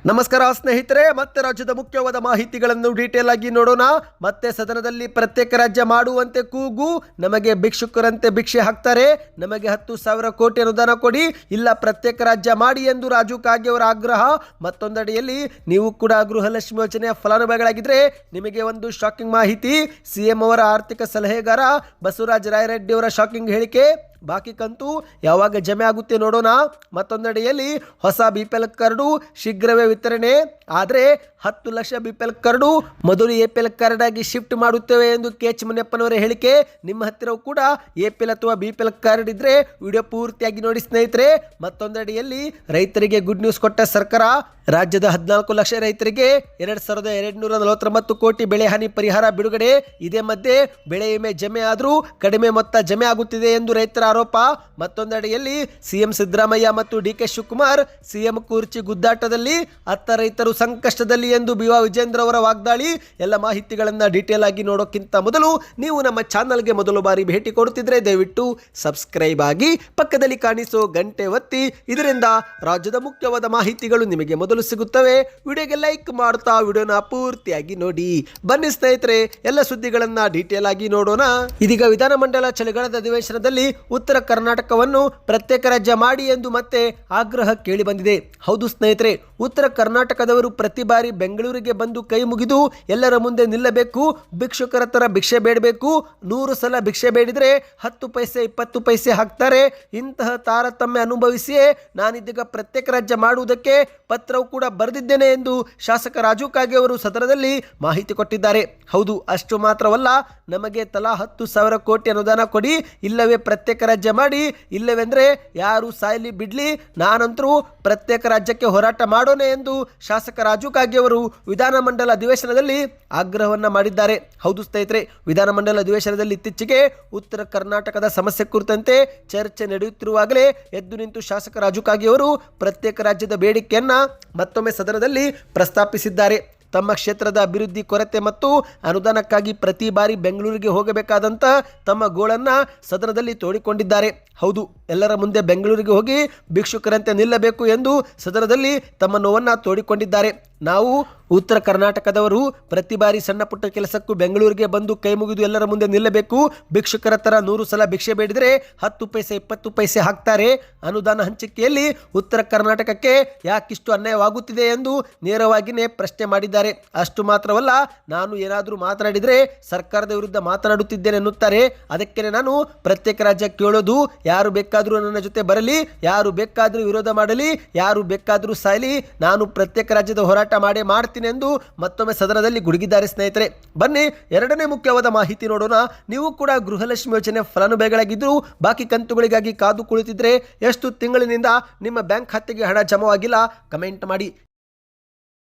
ನಮಸ್ಕಾರ ಸ್ನೇಹಿತರೆ, ಮತ್ತೆ ರಾಜ್ಯದ ಮುಖ್ಯವಾದ ಮಾಹಿತಿಗಳನ್ನು ಡೀಟೇಲ್ ಆಗಿ ನೋಡೋಣ. ಮತ್ತೆ ಸದನದಲ್ಲಿ ಪ್ರತ್ಯೇಕ ರಾಜ್ಯ ಮಾಡುವಂತೆ ಕೂಗು, ನಮಗೆ ಭಿಕ್ಷುಕರಂತೆ ಭಿಕ್ಷೆ ಹಾಕ್ತಾರೆ, ನಮಗೆ 10,000 ಕೋಟಿ ಅನುದಾನ ಕೊಡಿ, ಇಲ್ಲ ಪ್ರತ್ಯೇಕ ರಾಜ್ಯ ಮಾಡಿ ಎಂದು ರಾಜು ಕಾಗೆ ಅವರ ಆಗ್ರಹ. ಮತ್ತೊಂದಡಿಯಲ್ಲಿ ನೀವು ಕೂಡ ಗೃಹಲಕ್ಷ್ಮಿ ಯೋಜನೆಯ ಫಲಾನುಭವಿಗಳಾಗಿದ್ದರೆ ನಿಮಗೆ ಒಂದು ಶಾಕಿಂಗ್ ಮಾಹಿತಿ. ಸಿಎಂ ಅವರ ಆರ್ಥಿಕ ಸಲಹೆಗಾರ ಬಸವರಾಜ ರಾಯರೆಡ್ಡಿ ಅವರ ಶಾಕಿಂಗ್ ಹೇಳಿಕೆ. ಬಾಕಿ ಕಂತು ಯಾವಾಗ ಜಮೆ ಆಗುತ್ತೆ ನೋಡೋಣ. ಮತ್ತೊಂದೆಡೆಯಲ್ಲಿ ಹೊಸ BPL ಕಾರ್ಡು ಶೀಘ್ರವೇ ವಿತರಣೆ, ಆದರೆ 10 ಲಕ್ಷ BPL ಕಾರ್ಡು ಮೊದಲು APL ಕಾರ್ಡ್ ಆಗಿ ಶಿಫ್ಟ್ ಮಾಡುತ್ತೇವೆ ಎಂದು KH ಮುನಿಯಪ್ಪನವರ ಹೇಳಿಕೆ. ನಿಮ್ಮ ಹತ್ತಿರವೂ ಕೂಡ APL ಅಥವಾ BPL ಕಾರ್ಡ್ ಇದ್ರೆ ವಿಡಿಯೋ ಪೂರ್ತಿಯಾಗಿ ನೋಡಿ ಸ್ನೇಹಿತರೆ. ಮತ್ತೊಂದೆಡೆಯಲ್ಲಿ ರೈತರಿಗೆ ಗುಡ್ ನ್ಯೂಸ್ ಕೊಟ್ಟ ಸರ್ಕಾರ. ರಾಜ್ಯದ 14 ಲಕ್ಷ ರೈತರಿಗೆ 2,249 ಕೋಟಿ ಬೆಳೆ ಹಾನಿ ಪರಿಹಾರ ಬಿಡುಗಡೆ. ಇದೇ ಮಧ್ಯೆ ಬೆಳೆ ವಿಮೆ ಜಮೆ ಆದರೂ ಕಡಿಮೆ ಮೊತ್ತ ಜಮೆ ಆಗುತ್ತಿದೆ ಎಂದು ರೈತರ ಆರೋಪ. ಮತ್ತೊಂದೆಡೆಯಲ್ಲಿ ಸಿಎಂ ಸಿದ್ದರಾಮಯ್ಯ ಮತ್ತು DK ಶಿವಕುಮಾರ್ ಸಿಎಂ ಕುರ್ಚಿ ಗುದ್ದಾಟದಲ್ಲಿ, ಅತ್ತ ರೈತರು ಸಂಕಷ್ಟದಲ್ಲಿ ಎಂದು BY ವಿಜೇಂದ್ರ ಅವರ ವಾಗ್ದಾಳಿ. ಎಲ್ಲ ಮಾಹಿತಿಗಳನ್ನು ಡೀಟೇಲ್ ಆಗಿ ನೋಡೋಕ್ಕಿಂತ ಮೊದಲು ನೀವು ನಮ್ಮ ಚಾನಲ್ಗೆ ಮೊದಲು ಬಾರಿ ಭೇಟಿ ಕೊಡುತ್ತಿದ್ರೆ ದಯವಿಟ್ಟು ಸಬ್ಸ್ಕ್ರೈಬ್ ಆಗಿ ಪಕ್ಕದಲ್ಲಿ ಕಾಣಿಸೋ ಗಂಟೆ ಒತ್ತಿ. ಇದರಿಂದ ರಾಜ್ಯದ ಮುಖ್ಯವಾದ ಮಾಹಿತಿಗಳು ನಿಮಗೆ ಮೊದಲು ಸಿಗುತ್ತವೆ. ವಿಡಿಯೋಗೆ ಲೈಕ್ ಮಾಡ್ತಾ ವಿಡಿಯೋನ ಪೂರ್ತಿಯಾಗಿ ನೋಡಿ. ಬನ್ನಿ ಸ್ನೇಹಿತರೆ, ಎಲ್ಲ ಸುದ್ದಿಗಳನ್ನ ಡೀಟೇಲ್ ಆಗಿ ನೋಡೋಣ. ಇದೀಗ ವಿಧಾನಮಂಡಲ ಚಳಿಗಾಲದ ಅಧಿವೇಶನದಲ್ಲಿ ಉತ್ತರ ಕರ್ನಾಟಕವನ್ನು ಪ್ರತ್ಯೇಕ ರಾಜ್ಯ ಮಾಡಿ ಎಂದು ಮತ್ತೆ ಆಗ್ರಹ ಕೇಳಿ ಬಂದಿದೆ. ಹೌದು ಸ್ನೇಹಿತರೆ, ಉತ್ತರ ಕರ್ನಾಟಕದವರು ಪ್ರತಿ ಬಾರಿ ಬೆಂಗಳೂರಿಗೆ ಬಂದು ಕೈ ಮುಗಿದು ಎಲ್ಲರ ಮುಂದೆ ನಿಲ್ಲಬೇಕು, ಭಿಕ್ಷುಕರ ತರ ಭಿಕ್ಷೆ ಬೇಡಬೇಕು, 100 ಸಲ ಭಿಕ್ಷೆ ಬೇಡಿದ್ರೆ 10 ಪೈಸೆ 20 ಪೈಸೆ ಹಾಕ್ತಾರೆ. ಇಂತಹ ತಾರತಮ್ಯ ಅನುಭವಿಸಿಯೇ ನಾನಿದೀಗ ಪ್ರತ್ಯೇಕ ರಾಜ್ಯ ಮಾಡುವುದಕ್ಕೆ ಪತ್ರವು ಕೂಡ ಬರೆದಿದ್ದೇನೆ ಎಂದು ಶಾಸಕ ರಾಜು ಕಾಗೆ ಅವರು ಸದನದಲ್ಲಿ ಮಾಹಿತಿ ಕೊಟ್ಟಿದ್ದಾರೆ. ಹೌದು, ಅಷ್ಟು ಮಾತ್ರವಲ್ಲ, ನಮಗೆ ತಲಾ 10,000 ಕೋಟಿ ಅನುದಾನ ಕೊಡಿ, ಇಲ್ಲವೇ ಪ್ರತ್ಯೇಕ ರಾಜ್ಯ ಮಾಡಿ, ಇಲ್ಲವೆಂದ್ರೆ ಯಾರು ಸಾಯಲಿ ಬಿಡ್ಲಿ, ನಾನಂತರೂ ಪ್ರತ್ಯೇಕ ರಾಜ್ಯಕ್ಕೆ ಹೋರಾಟ ಮಾಡೋಣ ಎಂದು ಶಾಸಕ ರಾಜು ಕಾಗೆ ಅವರು ವಿಧಾನಮಂಡಲ ಅಧಿವೇಶನದಲ್ಲಿ ಆಗ್ರಹವನ್ನ ಮಾಡಿದ್ದಾರೆ. ಹೌದು ಸ್ನೇಹಿತರೆ, ವಿಧಾನಮಂಡಲ ಅಧಿವೇಶನದಲ್ಲಿ ಇತ್ತೀಚೆಗೆ ಉತ್ತರ ಕರ್ನಾಟಕದ ಸಮಸ್ಯೆ ಕುರಿತಂತೆ ಚರ್ಚೆ ನಡೆಯುತ್ತಿರುವಾಗಲೇ ಎದ್ದು ನಿಂತು ಶಾಸಕ ರಾಜು ಕಾಗೆ ಅವರು ಪ್ರತ್ಯೇಕ ರಾಜ್ಯದ ಬೇಡಿಕೆಯನ್ನ ಮತ್ತೊಮ್ಮೆ ಸದನದಲ್ಲಿ ಪ್ರಸ್ತಾಪಿಸಿದ್ದಾರೆ. ತಮ್ಮ ಕ್ಷೇತ್ರದ ಅಭಿವೃದ್ಧಿ ಕೊರತೆ ಮತ್ತು ಅನುದಾನಕ್ಕಾಗಿ ಪ್ರತಿ ಬಾರಿ ಬೆಂಗಳೂರಿಗೆ ಹೋಗಬೇಕಾದಂಥ ತಮ್ಮ ಗೋಳನ್ನ ಸದನದಲ್ಲಿ ತೋಡಿಕೊಂಡಿದ್ದಾರೆ. ಹೌದು, ಎಲ್ಲರ ಮುಂದೆ ಬೆಂಗಳೂರಿಗೆ ಹೋಗಿ ಭಿಕ್ಷುಕರಂತೆ ನಿಲ್ಲಬೇಕು ಎಂದು ಸದನದಲ್ಲಿ ತಮ್ಮ ನೋವನ್ನು ತೋಡಿಕೊಂಡಿದ್ದಾರೆ. ನಾವು ಉತ್ತರ ಕರ್ನಾಟಕದವರು ಪ್ರತಿ ಬಾರಿ ಸಣ್ಣ ಪುಟ್ಟ ಕೆಲಸಕ್ಕೂ ಬೆಂಗಳೂರಿಗೆ ಬಂದು ಕೈ ಮುಗಿದು ಎಲ್ಲರ ಮುಂದೆ ನಿಲ್ಲಬೇಕು, ಭಿಕ್ಷುಕರ ತರ 100 ಸಲ ಭಿಕ್ಷೆ ಬೇಡಿದರೆ 10 ಪೈಸೆ 20 ಪೈಸೆ ಹಾಕ್ತಾರೆ. ಅನುದಾನ ಹಂಚಿಕೆಯಲ್ಲಿ ಉತ್ತರ ಕರ್ನಾಟಕಕ್ಕೆ ಯಾಕಿಷ್ಟು ಅನ್ಯಾಯವಾಗುತ್ತಿದೆ ಎಂದು ನೇರವಾಗಿಯೇ ಪ್ರಶ್ನೆ ಮಾಡಿದ್ದಾರೆ. ಅಷ್ಟು ಮಾತ್ರವಲ್ಲ, ನಾನು ಏನಾದರೂ ಮಾತನಾಡಿದರೆ ಸರ್ಕಾರದ ವಿರುದ್ಧ ಮಾತನಾಡುತ್ತಿದ್ದೇನೆ ಎನ್ನುತ್ತಾರೆ. ಅದಕ್ಕೆ ನಾನು ಪ್ರತ್ಯೇಕ ರಾಜ್ಯ ಕೇಳೋದು, ಯಾರು ಬೇಕಾದರೂ ನನ್ನ ಜೊತೆ ಬರಲಿ, ಯಾರು ಬೇಕಾದರೂ ವಿರೋಧ ಮಾಡಲಿ, ಯಾರು ಬೇಕಾದರೂ ಸಾಯಲಿ, ನಾನು ಪ್ರತ್ಯೇಕ ರಾಜ್ಯದ ಹೋರಾಟ ಮಾಡ್ತೀನಿ ಎಂದು ಮತ್ತೊಮ್ಮೆ ಸದನದಲ್ಲಿ ಗುಡುಗಿದ್ದಾರೆ. ಸ್ನೇಹಿತರೆ, ಬನ್ನಿ ಎರಡನೇ ಮುಖ್ಯವಾದ ಮಾಹಿತಿ ನೋಡೋಣ. ನೀವು ಕೂಡ ಗೃಹಲಕ್ಷ್ಮಿ ಯೋಜನೆ ಫಲಾನುಭವಿಗಳಾಗಿದ್ದು ಬಾಕಿ ಕಂತುಗಳಿಗಾಗಿ ಕಾದು ಕುಳಿತಿದ್ರೆ ಎಷ್ಟು ತಿಂಗಳಿನಿಂದ ನಿಮ್ಮ ಬ್ಯಾಂಕ್ ಖಾತೆಗೆ ಹಣ ಜಮಾವಾಗಿಲ್ಲ ಕಮೆಂಟ್ ಮಾಡಿ.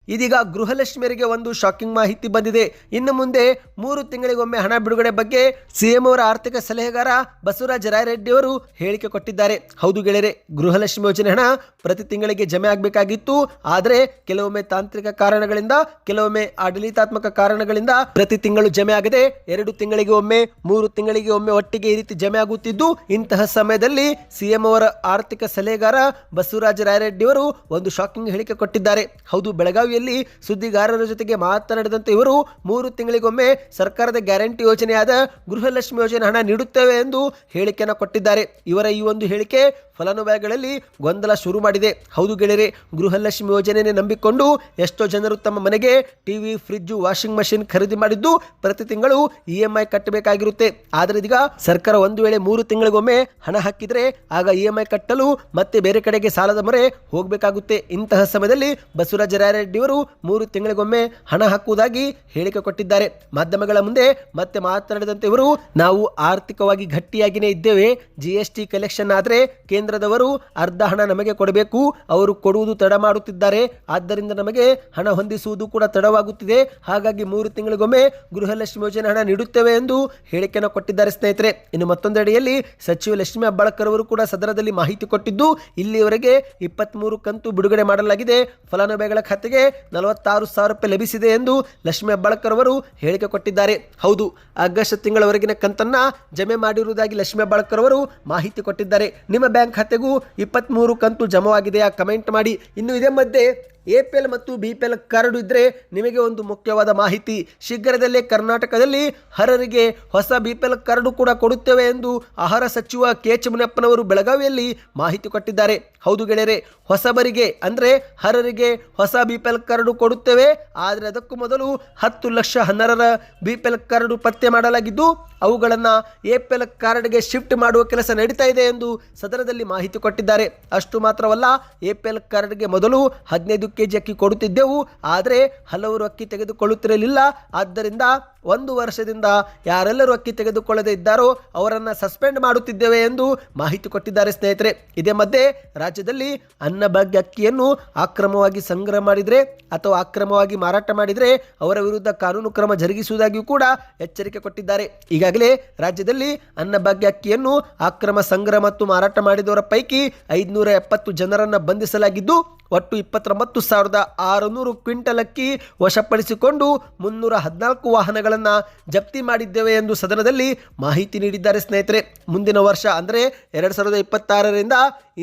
ಇದೀಗ ಗೃಹಲಕ್ಷ್ಮಿಯರಿಗೆ ಒಂದು ಶಾಕಿಂಗ್ ಮಾಹಿತಿ ಬಂದಿದೆ. ಇನ್ನು ಮುಂದೆ 3 ತಿಂಗಳಿಗೊಮ್ಮೆ ಹಣ ಬಿಡುಗಡೆ ಬಗ್ಗೆ ಸಿಎಂ ಅವರ ಆರ್ಥಿಕ ಸಲಹೆಗಾರ ಬಸವರಾಜ ರಾಯರೆಡ್ಡಿ ಅವರು ಹೇಳಿಕೆ ಕೊಟ್ಟಿದ್ದಾರೆ. ಹೌದು ಗೆಳೆಯರೆ, ಗೃಹಲಕ್ಷ್ಮಿ ಯೋಜನೆ ಹಣ ಪ್ರತಿ ತಿಂಗಳಿಗೆ ಜಮೆ ಆಗಬೇಕಾಗಿತ್ತು. ಆದರೆ ಕೆಲವೊಮ್ಮೆ ತಾಂತ್ರಿಕ ಕಾರಣಗಳಿಂದ, ಕೆಲವೊಮ್ಮೆ ಆಡಳಿತಾತ್ಮಕ ಕಾರಣಗಳಿಂದ ಪ್ರತಿ ತಿಂಗಳು ಜಮೆ ಆಗದೆ 2 ತಿಂಗಳಿಗೆ ಒಮ್ಮೆ, 3 ತಿಂಗಳಿಗೆ ಒಮ್ಮೆ ಒಟ್ಟಿಗೆ ಈ ರೀತಿ ಜಮೆ ಆಗುತ್ತಿದ್ದು, ಇಂತಹ ಸಮಯದಲ್ಲಿ ಸಿಎಂ ಅವರ ಆರ್ಥಿಕ ಸಲಹೆಗಾರ ಬಸವರಾಜ ರಾಯರೆಡ್ಡಿ ಅವರು ಒಂದು ಶಾಕಿಂಗ್ ಹೇಳಿಕೆ ಕೊಟ್ಟಿದ್ದಾರೆ. ಹೌದು, ಬೆಳಗಾವಿ ಸುದ್ದಿಗಾರರ ಜೊತೆಗೆ ಮಾತನಾಡಿದಂತೆ ಇವರು 3 ತಿಂಗಳಿಗೊಮ್ಮೆ ಸರ್ಕಾರದ ಗ್ಯಾರಂಟಿ ಯೋಜನೆಯಾದ ಗೃಹಲಕ್ಷ್ಮಿ ಯೋಜನೆ ಹಣ ನೀಡುತ್ತೇವೆ ಎಂದು ಹೇಳಿಕೆಯನ್ನು ಕೊಟ್ಟಿದ್ದಾರೆ. ಇವರ ಈ ಒಂದು ಹೇಳಿಕೆ ಫಲಾನುಭವಿಗಳಲ್ಲಿ ಗೊಂದಲ ಶುರು ಮಾಡಿದೆ. ಹೌದು ಗೆಳೆಯರೆ, ಗೃಹಲಕ್ಷ್ಮಿ ಯೋಜನೆಯನ್ನು ನಂಬಿಕೊಂಡು ಎಷ್ಟೋ ಜನರು ತಮ್ಮ ಮನೆಗೆ ಟಿವಿ, ಫ್ರಿಡ್ಜ್, ವಾಷಿಂಗ್ ಮಷಿನ್ ಖರೀದಿ ಮಾಡಿದ್ದು ಪ್ರತಿ ತಿಂಗಳು EMI ಕಟ್ಟಬೇಕಾಗಿರುತ್ತೆ. ಆದರೆ ಇದೀಗ ಸರ್ಕಾರ ಒಂದು ವೇಳೆ 3 ತಿಂಗಳಿಗೊಮ್ಮೆ ಹಣ ಹಾಕಿದ್ರೆ ಆಗ EMI ಕಟ್ಟಲು ಮತ್ತೆ ಬೇರೆ ಕಡೆಗೆ ಸಾಲದ ಮೊರೆ ಹೋಗಬೇಕಾಗುತ್ತೆ. ಇಂತಹ ಸಮಯದಲ್ಲಿ ಬಸವರಾಜ ರಾಯರೆಡ್ಡಿ ಅವರು 3 ತಿಂಗಳಿಗೊಮ್ಮೆ ಹಣ ಹಾಕುವುದಾಗಿ ಹೇಳಿಕೆ ಕೊಟ್ಟಿದ್ದಾರೆ. ಮಾಧ್ಯಮಗಳ ಮುಂದೆ ಮತ್ತೆ ಮಾತನಾಡಿದಂತೆ ಇವರು, ನಾವು ಆರ್ಥಿಕವಾಗಿ ಗಟ್ಟಿಯಾಗಿಯೇ ಇದ್ದೇವೆ, GST ಕಲೆಕ್ಷನ್ ಆದರೆ ಕೇಂದ್ರದವರು ಅರ್ಧ ಹಣ ನಮಗೆ ಕೊಡಬೇಕು, ಅವರು ಕೊಡುವುದು ತಡ ಮಾಡುತ್ತಿದ್ದಾರೆ, ಆದ್ದರಿಂದ ನಮಗೆ ಹಣ ಹೊಂದಿಸುವುದು ಕೂಡ ತಡವಾಗುತ್ತಿದೆ. ಹಾಗಾಗಿ 3 ತಿಂಗಳಿಗೊಮ್ಮೆ ಗೃಹಲಕ್ಷ್ಮಿ ಯೋಜನೆ ಹಣ ನೀಡುತ್ತೇವೆ ಎಂದು ಹೇಳಿಕೆಯನ್ನು ಕೊಟ್ಟಿದ್ದಾರೆ ಸ್ನೇಹಿತರೆ. ಇನ್ನು ಮತ್ತೊಂದೆಡೆಯಲ್ಲಿ ಸಚಿವ ಲಕ್ಷ್ಮೀ ಹೆಬ್ಬಾಳ್ಕರ್ ಅವರು ಕೂಡ ಸದನದಲ್ಲಿ ಮಾಹಿತಿ ಕೊಟ್ಟಿದ್ದು, ಇಲ್ಲಿಯವರೆಗೆ 23 ಕಂತು ಬಿಡುಗಡೆ ಮಾಡಲಾಗಿದೆ, ಫಲಾನುಭವಿಗಳ ಖಾತೆಗೆ 46,000 ರೂಪಾಯಿ ಲಭಿಸಿದೆ ಎಂದು ಲಕ್ಷ್ಮೀ ಹೆಬ್ಬಾಳ್ಕರ್ ಅವರು ಹೇಳಿಕೆ ಕೊಟ್ಟಿದ್ದಾರೆ. ಹೌದು, ಆಗಸ್ಟ್ ತಿಂಗಳವರೆಗಿನ ಕಂತನ್ನ ಜಮೆ ಮಾಡಿರುವುದಾಗಿ ಲಕ್ಷ್ಮೀ ಹೆಬ್ಬಾಳ್ಕರ್ ಅವರು ಮಾಹಿತಿ ಕೊಟ್ಟಿದ್ದಾರೆ. ನಿಮ್ಮ ಬ್ಯಾಂಕ್ ಖಾತೆಗೂ 23 ಕಂತು ಜಮವಾಗಿದೆ, ಕಮೆಂಟ್ ಮಾಡಿ. ಇನ್ನು ಇದೇ ಮಧ್ಯೆ APL ಮತ್ತು BPL ಕಾರ್ಡ್ ಇದ್ದರೆ ನಿಮಗೆ ಒಂದು ಮುಖ್ಯವಾದ ಮಾಹಿತಿ. ಶೀಘ್ರದಲ್ಲೇ ಕರ್ನಾಟಕದಲ್ಲಿ ಅರ್ಹರಿಗೆ ಹೊಸ BPL ಕಾರ್ಡ್ ಕೂಡ ಕೊಡುತ್ತೇವೆ ಎಂದು ಆಹಾರ ಸಚಿವ KH ಮುನಿಯಪ್ಪನವರು ಬೆಳಗಾವಿಯಲ್ಲಿ ಮಾಹಿತಿ ಕೊಟ್ಟಿದ್ದಾರೆ. ಹೌದು ಗೆಳೆಯರೆ, ಹೊಸಬರಿಗೆ ಅಂದರೆ ಅರ್ಹರಿಗೆ ಹೊಸ BPL ಕಾರ್ಡ್ ಕೊಡುತ್ತೇವೆ. ಆದರೆ ಅದಕ್ಕೂ ಮೊದಲು 10 ಲಕ್ಷ ಅನರ್ಹರ BPL ಕಾರ್ಡ್ ಪತ್ತೆ ಮಾಡಲಾಗಿದ್ದು ಅವುಗಳನ್ನು APL ಕಾರ್ಡ್ಗೆ ಶಿಫ್ಟ್ ಮಾಡುವ ಕೆಲಸ ನಡೀತಾ ಇದೆ ಎಂದು ಸದನದಲ್ಲಿ ಮಾಹಿತಿ ಕೊಟ್ಟಿದ್ದಾರೆ. ಅಷ್ಟು ಮಾತ್ರವಲ್ಲ, APL ಕಾರ್ಡ್ಗೆ ಮೊದಲು 15 kg ಅಕ್ಕಿ ಕೊಡುತ್ತಿದ್ದೆವು, ಆದರೆ ಹಲವರು ಅಕ್ಕಿ ತೆಗೆದುಕೊಳ್ಳುತ್ತಿರಲಿಲ್ಲ. ಆದ್ದರಿಂದ 1 ವರ್ಷದಿಂದ ಯಾರೆಲ್ಲರೂ ಅಕ್ಕಿ ತೆಗೆದುಕೊಳ್ಳದೆ ಇದ್ದಾರೋ ಅವರನ್ನು ಸಸ್ಪೆಂಡ್ ಮಾಡುತ್ತಿದ್ದೇವೆ ಎಂದು ಮಾಹಿತಿ ಕೊಟ್ಟಿದ್ದಾರೆ ಸ್ನೇಹಿತರೆ. ಇದೇ ಮಧ್ಯೆ ರಾಜ್ಯದಲ್ಲಿ ಅನ್ನಭಾಗ್ಯ ಅಕ್ಕಿಯನ್ನು ಅಕ್ರಮವಾಗಿ ಸಂಗ್ರಹ ಮಾಡಿದರೆ ಅಥವಾ ಅಕ್ರಮವಾಗಿ ಮಾರಾಟ ಮಾಡಿದರೆ ಅವರ ವಿರುದ್ಧ ಕಾನೂನು ಕ್ರಮ ಜರುಗಿಸುವುದಾಗಿಯೂ ಕೂಡ ಎಚ್ಚರಿಕೆ ಕೊಟ್ಟಿದ್ದಾರೆ. ಈಗಾಗಲೇ ರಾಜ್ಯದಲ್ಲಿ ಅನ್ನಭಾಗ್ಯ ಅಕ್ಕಿಯನ್ನು ಅಕ್ರಮ ಸಂಗ್ರಹ ಮತ್ತು ಮಾರಾಟ ಮಾಡಿದವರ ಪೈಕಿ 570 ಜನರನ್ನು ಬಂಧಿಸಲಾಗಿದ್ದು ಒಟ್ಟು 29,600 ಕ್ವಿಂಟಲ್ ಅಕ್ಕಿ ವಶಪಡಿಸಿಕೊಂಡು 314 ವಾಹನಗಳನ್ನು ಜಪ್ತಿ ಮಾಡಿದ್ದೇವೆ ಎಂದು ಸದನದಲ್ಲಿ ಮಾಹಿತಿ ನೀಡಿದ್ದಾರೆ ಸ್ನೇಹಿತರೆ. ಮುಂದಿನ ವರ್ಷ ಅಂದರೆ 2026ರಿಂದ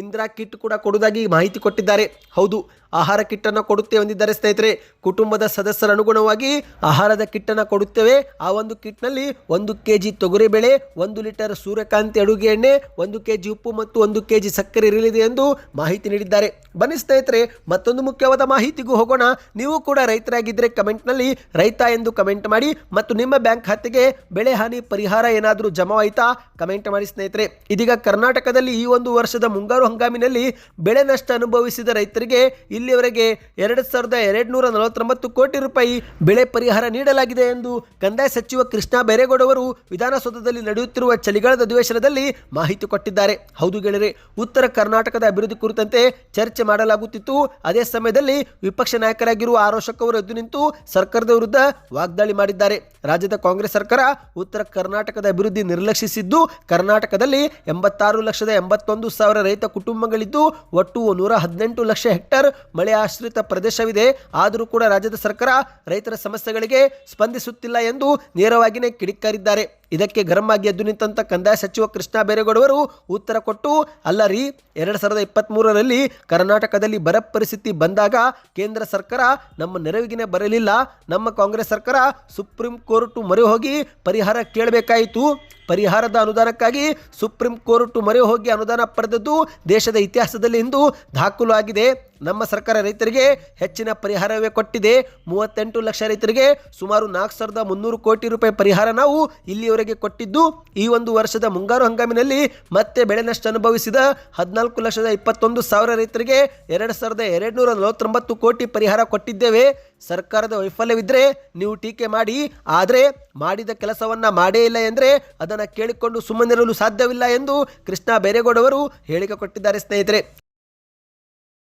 ಇಂದಿರಾ ಕಿಟ್ ಕೂಡ ಕೊಡುವುದಾಗಿ ಮಾಹಿತಿ ಕೊಟ್ಟಿದ್ದಾರೆ. ಹೌದು, ಆಹಾರ ಕಿಟ್ಟನ್ನು ಕೊಡುತ್ತೇವೆ ಎಂದಿದ್ದಾರೆ ಸ್ನೇಹಿತರೆ. ಕುಟುಂಬದ ಸದಸ್ಯರ ಅನುಗುಣವಾಗಿ ಆಹಾರದ ಕಿಟ್ಟನ್ನು ಕೊಡುತ್ತೇವೆ. ಆ ಒಂದು ಕಿಟ್ನಲ್ಲಿ 1 kg ತೊಗರಿಬೇಳೆ, 1 ಲೀಟರ್ ಸೂರ್ಯಕಾಂತಿ ಅಡುಗೆ ಎಣ್ಣೆ, 1 kg ಉಪ್ಪು ಮತ್ತು 1 kg ಸಕ್ಕರೆ ಇರಲಿದೆ ಎಂದು ಮಾಹಿತಿ ನೀಡಿದ್ದಾರೆ. ಬನ್ನಿ ಸ್ನೇಹಿತರೆ, ಮತ್ತೊಂದು ಮುಖ್ಯವಾದ ಮಾಹಿತಿಗೂ ಹೋಗೋಣ. ನೀವು ಕೂಡ ರೈತರಾಗಿದ್ದರೆ ಕಮೆಂಟ್ನಲ್ಲಿ ರೈತ ಎಂದು ಕಮೆಂಟ್ ಮಾಡಿ ಮತ್ತು ನಿಮ್ಮ ಬ್ಯಾಂಕ್ ಖಾತೆಗೆ ಬೆಳೆ ಹಾನಿ ಪರಿಹಾರ ಏನಾದರೂ ಜಮಾವಾಯಿತಾ ಕಮೆಂಟ್ ಮಾಡಿ ಸ್ನೇಹಿತರೆ. ಇದೀಗ ಕರ್ನಾಟಕದಲ್ಲಿ ಈ ಒಂದು ವರ್ಷದ ಮುಂಗಾರು ಹಂಗಾಮಿನಲ್ಲಿ ಬೆಳೆ ನಷ್ಟ ಅನುಭವಿಸಿದ ರೈತರಿಗೆ ಇಲ್ಲಿಯವರೆಗೆ 2,249 ಕೋಟಿ ರೂಪಾಯಿ ಬೆಳೆ ಪರಿಹಾರ ನೀಡಲಾಗಿದೆ ಎಂದು ಕಂದಾಯ ಸಚಿವ ಕೃಷ್ಣ ಬೈರೇಗೌಡ ಅವರು ವಿಧಾನಸೌಧದಲ್ಲಿ ನಡೆಯುತ್ತಿರುವ ಚಳಿಗಾಲದ ಅಧಿವೇಶನದಲ್ಲಿ ಮಾಹಿತಿ ಕೊಟ್ಟಿದ್ದಾರೆ. ಹೌದು ಗೆಳೆಯರೆ, ಉತ್ತರ ಕರ್ನಾಟಕದ ಅಭಿವೃದ್ಧಿ ಕುರಿತಂತೆ ಚರ್ಚೆ ಮಾಡಲಾಗುತ್ತಿತ್ತು. ಅದೇ ಸಮಯದಲ್ಲಿ ವಿಪಕ್ಷ ನಾಯಕರಾಗಿರುವ ಆರೋಶಕ್ ಅವರು ಎದ್ದು ನಿಂತು ಸರ್ಕಾರದ ವಿರುದ್ಧ ವಾಗ್ದಾಳಿ ಮಾಡಿದ್ದಾರೆ. ರಾಜ್ಯದ ಕಾಂಗ್ರೆಸ್ ಸರ್ಕಾರ ಉತ್ತರ ಕರ್ನಾಟಕದ ಅಭಿವೃದ್ಧಿ ನಿರ್ಲಕ್ಷಿಸಿದ್ದು, ಕರ್ನಾಟಕದಲ್ಲಿ 86,81,000 ರೈತ ಕುಟುಂಬಗಳಿದ್ದು ಒಟ್ಟು 118 ಲಕ್ಷ ಹೆಕ್ಟೇರ್ ಮಳೆ ಆಶ್ರಿತ ಪ್ರದೇಶವಿದೆ. ಆದರೂ ಕೂಡ ರಾಜ್ಯದ ಸರ್ಕಾರ ರೈತರ ಸಮಸ್ಯೆಗಳಿಗೆ ಸ್ಪಂದಿಸುತ್ತಿಲ್ಲ ಎಂದು ನೇರವಾಗಿಯೇ ಕಿಡಿಕಾರಿದ್ದಾರೆ. ಇದಕ್ಕೆ ಗರಂ ಆಗಿ ಎದ್ದು ನಿಂತ ಕಂದಾಯ ಸಚಿವ ಕೃಷ್ಣ ಬೈರೇಗೌಡವರು ಉತ್ತರ ಕೊಟ್ಟು, ಅಲ್ಲ ರೀ, 2023ರಲ್ಲಿ ಕರ್ನಾಟಕದಲ್ಲಿ ಬರ ಪರಿಸ್ಥಿತಿ ಬಂದಾಗ ಕೇಂದ್ರ ಸರ್ಕಾರ ನಮ್ಮ ನೆರವಿಗೆ ಬರಲಿಲ್ಲ. ನಮ್ಮ ಕಾಂಗ್ರೆಸ್ ಸರ್ಕಾರ ಸುಪ್ರೀಂ ಕೋರ್ಟ್ ಮೊರೆ ಹೋಗಿ ಪರಿಹಾರ ಕೇಳಬೇಕಾಯಿತು. ಪರಿಹಾರದ ಅನುದಾನಕ್ಕಾಗಿ ಸುಪ್ರೀಂ ಕೋರ್ಟ್ ಮೊರೆ ಹೋಗಿ ಅನುದಾನ ಪಡೆದದ್ದು ದೇಶದ ಇತಿಹಾಸದಲ್ಲಿ ಇಂದು ದಾಖಲು ಆಗಿದೆ. ನಮ್ಮ ಸರ್ಕಾರ ರೈತರಿಗೆ ಹೆಚ್ಚಿನ ಪರಿಹಾರವೇ ಕೊಟ್ಟಿದೆ. 38 ಲಕ್ಷ ರೈತರಿಗೆ ಸುಮಾರು 4,300 ಕೋಟಿ ರೂಪಾಯಿ ಪರಿಹಾರ ನಾವು ಇಲ್ಲಿಯವರೆಗೆ ಕೊಟ್ಟಿದ್ದು. ಈ ಒಂದು ವರ್ಷದ ಮುಂಗಾರು ಹಂಗಾಮಿನಲ್ಲಿ ಮತ್ತೆ ಬೆಳೆ ನಷ್ಟ ಅನುಭವಿಸಿದ 14,21,000 ರೈತರಿಗೆ 2,249 ಕೋಟಿ ಪರಿಹಾರ ಕೊಟ್ಟಿದ್ದೇವೆ. ಸರ್ಕಾರದ ವೈಫಲ್ಯವಿದ್ದರೆ ನೀವು ಟೀಕೆ ಮಾಡಿ, ಆದರೆ ಮಾಡಿದ ಕೆಲಸವನ್ನ ಮಾಡೇ ಇಲ್ಲ ಎಂದರೆ ಅದನ್ನು ಕೇಳಿಕೊಂಡು ಸುಮ್ಮನಿರಲು ಸಾಧ್ಯವಿಲ್ಲ ಎಂದು ಕೃಷ್ಣ ಬೈರೇಗೌಡ ಅವರು ಹೇಳಿಕೆ ಕೊಟ್ಟಿದ್ದಾರೆ ಸ್ನೇಹಿತರೆ.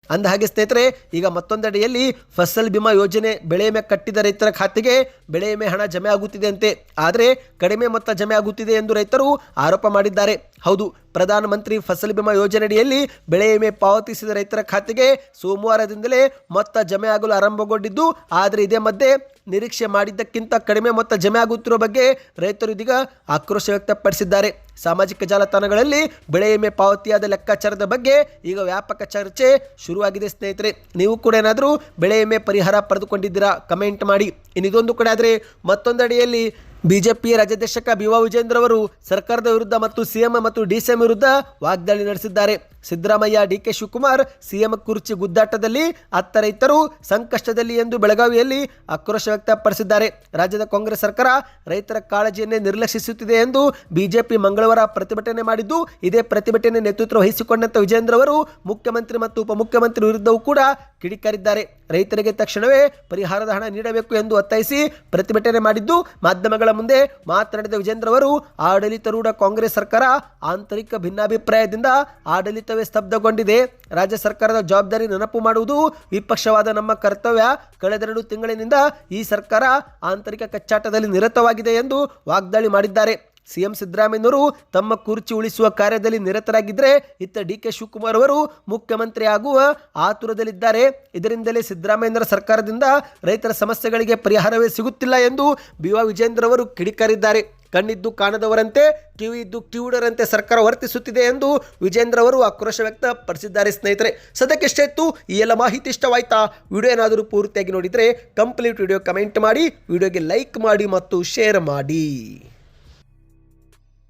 ಅಂದಹಾಗೆ ಸ್ನೇಹಿತರೆ, ಈಗ ಮತ್ತೊಂದೆಡೆಯಲ್ಲಿ ಫಸಲ್ ಬಿಮಾ ಯೋಜನೆ ಬೆಳೆ ವಿಮೆ ಕಟ್ಟಿದ ರೈತರ ಖಾತೆಗೆ ಬೆಳೆ ವಿಮೆ ಹಣ ಜಮೆ ಆಗುತ್ತಿದೆ ಅಂತೆ. ಆದರೆ ಕಡಿಮೆ ಮೊತ್ತ ಜಮೆ ಆಗುತ್ತಿದೆ ಎಂದು ರೈತರು ಆರೋಪ ಮಾಡಿದ್ದಾರೆ. ಹೌದು, ಪ್ರಧಾನಮಂತ್ರಿ ಫಸಲ್ ಬಿಮಾ ಯೋಜನೆಯಡಿಯಲ್ಲಿ ಬೆಳೆ ವಿಮೆ ಪಾವತಿಸಿದ ರೈತರ ಖಾತೆಗೆ ಸೋಮವಾರದಿಂದಲೇ ಮೊತ್ತ ಜಮೆ ಆಗಲು ಆರಂಭಗೊಂಡಿದ್ದು, ಆದರೆ ಇದೇ ಮಧ್ಯೆ ನಿರೀಕ್ಷೆ ಮಾಡಿದ್ದಕ್ಕಿಂತ ಕಡಿಮೆ ಮೊತ್ತ ಜಮೆ ಆಗುತ್ತಿರುವ ಬಗ್ಗೆ ರೈತರು ಇದೀಗ ಆಕ್ರೋಶ ವ್ಯಕ್ತಪಡಿಸಿದ್ದಾರೆ. ಸಾಮಾಜಿಕ ಜಾಲತಾಣಗಳಲ್ಲಿ ಬೆಳೆ ವಿಮೆ ಪಾವತಿಯಾದ ಲೆಕ್ಕಾಚಾರದ ಬಗ್ಗೆ ಈಗ ವ್ಯಾಪಕ ಚರ್ಚೆ ಶುರುವಾಗಿದೆ ಸ್ನೇಹಿತರೆ. ನೀವು ಕೂಡ ಏನಾದರೂ ಬೆಳೆ ವಿಮೆ ಪರಿಹಾರ ಪಡೆದುಕೊಂಡಿದ್ದೀರಾ ಕಮೆಂಟ್ ಮಾಡಿ. ಇನ್ನಿದೊಂದು ಕಡೆ ಆದರೆ ಮತ್ತೊಂದೆಡೆಯಲ್ಲಿ ಬಿಜೆಪಿ ರಾಜ್ಯಾಧ್ಯಕ್ಷ BY ವಿಜೇಂದ್ರ ಅವರು ಸರ್ಕಾರದ ವಿರುದ್ಧ ಮತ್ತು ಸಿಎಂ ಮತ್ತು DCM ವಿರುದ್ಧ ವಾಗ್ದಾಳಿ ನಡೆಸಿದ್ದಾರೆ. ಸಿದ್ದರಾಮಯ್ಯ, DK ಶಿವಕುಮಾರ್ ಸಿಎಂ ಕುರ್ಚಿ ಗುದ್ದಾಟದಲ್ಲಿ ಅತ್ತ ರೈತರು ಸಂಕಷ್ಟದಲ್ಲಿ ಎಂದು ಬೆಳಗಾವಿಯಲ್ಲಿ ಆಕ್ರೋಶ ವ್ಯಕ್ತಪಡಿಸಿದ್ದಾರೆ. ರಾಜ್ಯದ ಕಾಂಗ್ರೆಸ್ ಸರ್ಕಾರ ರೈತರ ಕಾಳಜಿಯನ್ನೇ ನಿರ್ಲಕ್ಷಿಸುತ್ತಿದೆ ಎಂದು ಬಿಜೆಪಿ ಮಂಗಳವಾರ ಪ್ರತಿಭಟನೆ ಮಾಡಿದ್ದು, ಇದೇ ಪ್ರತಿಭಟನೆ ನೇತೃತ್ವ ವಹಿಸಿಕೊಂಡಂತ ವಿಜೇಂದ್ರ ಅವರು ಮುಖ್ಯಮಂತ್ರಿ ಮತ್ತು ಉಪಮುಖ್ಯಮಂತ್ರಿ ವಿರುದ್ಧವೂ ಕೂಡ ಕಿಡಿಕಾರಿದ್ದಾರೆ. ರೈತರಿಗೆ ತಕ್ಷಣವೇ ಪರಿಹಾರದ ಹಣ ನೀಡಬೇಕು ಎಂದು ಒತ್ತಾಯಿಸಿ ಪ್ರತಿಭಟನೆ ಮಾಡಿದ್ದು, ಮಾಧ್ಯಮಗಳ ಮುಂದೆ ಮಾತನಾಡಿದ ವಿಜೇಂದ್ರ ಅವರು ಆಡಳಿತಾರೂಢ ಕಾಂಗ್ರೆಸ್ ಸರ್ಕಾರ ಆಂತರಿಕ ಭಿನ್ನಾಭಿಪ್ರಾಯದಿಂದ ಆಡಳಿತವೇ ಸ್ತಬ್ಧಗೊಂಡಿದೆ. ರಾಜ್ಯ ಸರ್ಕಾರದ ಜವಾಬ್ದಾರಿ ನೆನಪು ಮಾಡುವುದು ವಿಪಕ್ಷವಾದ ನಮ್ಮ ಕರ್ತವ್ಯ. ಕಳೆದ 2 ತಿಂಗಳಿನಿಂದ ಈ ಸರ್ಕಾರ ಆಂತರಿಕ ಕಚ್ಚಾಟದಲ್ಲಿ ನಿರತವಾಗಿದೆ ಎಂದು ವಾಗ್ದಾಳಿ ಮಾಡಿದ್ದಾರೆ. ಸಿಎಂ ಸಿದ್ದರಾಮಯ್ಯನವರು ತಮ್ಮ ಕುರ್ಚಿ ಉಳಿಸುವ ಕಾರ್ಯದಲ್ಲಿ ನಿರತರಾಗಿದ್ದರೆ ಇತ್ತ ಡಿ ಕೆ ಶಿವಕುಮಾರ್ ಅವರು ಮುಖ್ಯಮಂತ್ರಿ ಆಗುವ ಆತುರದಲ್ಲಿದ್ದಾರೆ. ಇದರಿಂದಲೇ ಸಿದ್ದರಾಮಯ್ಯನವರ ಸರ್ಕಾರದಿಂದ ರೈತರ ಸಮಸ್ಯೆಗಳಿಗೆ ಪರಿಹಾರವೇ ಸಿಗುತ್ತಿಲ್ಲ ಎಂದು ಬಿ.ವಾ. ವಿಜೇಂದ್ರ ಅವರು ಕಿಡಿಕಾರಿದ್ದಾರೆ. ಕಣ್ಣಿದ್ದು ಕಾಣದವರಂತೆ, ಕಿವಿ ಇದ್ದು ಕಿವುಡರಂತೆ ಸರ್ಕಾರ ವರ್ತಿಸುತ್ತಿದೆ ಎಂದು ವಿಜೇಂದ್ರ ಅವರು ಆಕ್ರೋಶ ವ್ಯಕ್ತಪಡಿಸಿದ್ದಾರೆ. ಸ್ನೇಹಿತರೆ, ಸದ್ಯಕ್ಕಿಷ್ಟೇ ಇತ್ತು. ಈ ಎಲ್ಲ ಮಾಹಿತಿ ಇಷ್ಟವಾಯ್ತಾ? ವಿಡಿಯೋ ಏನಾದರೂ ಪೂರ್ತಿಯಾಗಿ ನೋಡಿದರೆ ಕಂಪ್ಲೀಟ್ ವಿಡಿಯೋ ಕಮೆಂಟ್ ಮಾಡಿ, ವಿಡಿಯೋಗೆ ಲೈಕ್ ಮಾಡಿ ಮತ್ತು ಶೇರ್ ಮಾಡಿ.